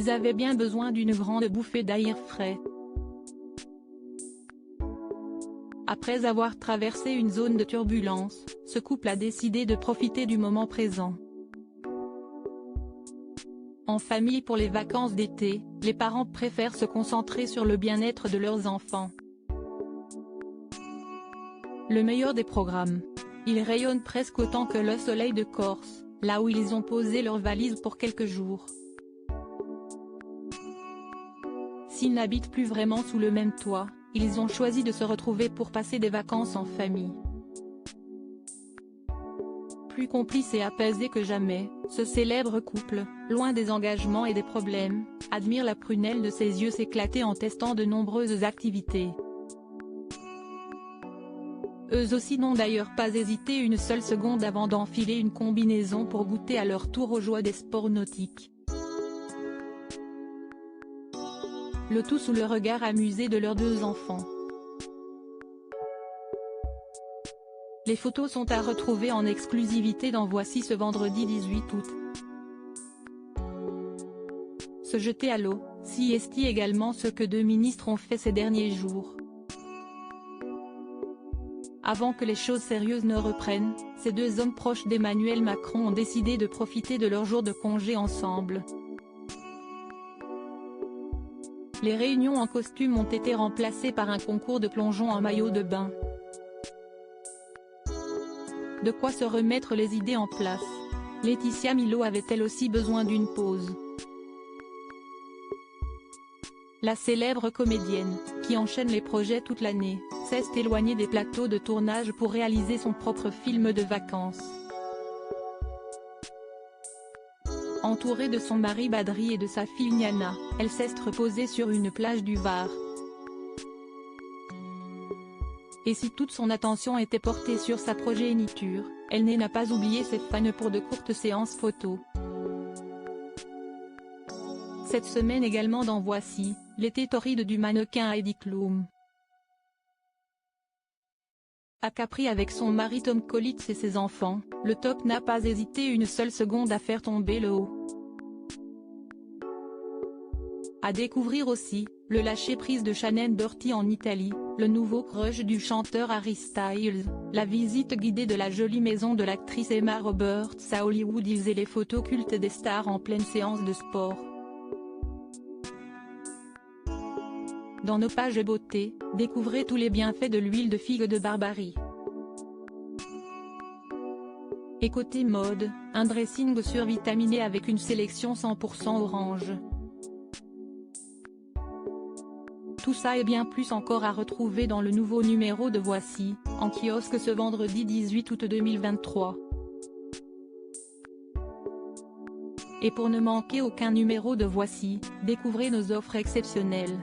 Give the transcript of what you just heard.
Ils avaient bien besoin d'une grande bouffée d'air frais. Après avoir traversé une zone de turbulence, ce couple a décidé de profiter du moment présent. En famille pour les vacances d'été, les parents préfèrent se concentrer sur le bien-être de leurs enfants. Le meilleur des programmes. Ils rayonnent presque autant que le soleil de Corse, là où ils ont posé leurs valises pour quelques jours. S'ils n'habitent plus vraiment sous le même toit, ils ont choisi de se retrouver pour passer des vacances en famille. Plus complice et apaisé que jamais, ce célèbre couple, loin des engagements et des problèmes, admire la prunelle de ses yeux s'éclater en testant de nombreuses activités. Eux aussi n'ont d'ailleurs pas hésité une seule seconde avant d'enfiler une combinaison pour goûter à leur tour aux joies des sports nautiques. Le tout sous le regard amusé de leurs deux enfants. Les photos sont à retrouver en exclusivité dans Voici ce vendredi 18 août. Se jeter à l'eau, si est également ce que deux ministres ont fait ces derniers jours. Avant que les choses sérieuses ne reprennent, ces deux hommes proches d'Emmanuel Macron ont décidé de profiter de leur jour de congé ensemble. Les réunions en costume ont été remplacées par un concours de plongeon en maillot de bain. De quoi se remettre les idées en place. Laetitia Milo avait-elle aussi besoin d'une pause? La célèbre comédienne, qui enchaîne les projets toute l'année, s'est éloignée des plateaux de tournage pour réaliser son propre film de vacances. Entourée de son mari Badri et de sa fille Niana, elle s'est reposée sur une plage du Var. Et si toute son attention était portée sur sa progéniture, elle n'a pas oublié ses fans pour de courtes séances photos. Cette semaine également dans Voici, l'été torride du mannequin Heidi Klum. À Capri avec son mari Tom Collins et ses enfants, le top n'a pas hésité une seule seconde à faire tomber le haut. À découvrir aussi, le lâcher-prise de Shannon Doherty en Italie, le nouveau crush du chanteur Harry Styles, la visite guidée de la jolie maison de l'actrice Emma Roberts à Hollywood Hills et les photos cultes des stars en pleine séance de sport. Dans nos pages beauté, découvrez tous les bienfaits de l'huile de figue de Barbarie. Et côté mode, un dressing survitaminé avec une sélection 100% orange. Tout ça et bien plus encore à retrouver dans le nouveau numéro de Voici, en kiosque ce vendredi 18 août 2023. Et pour ne manquer aucun numéro de Voici, découvrez nos offres exceptionnelles.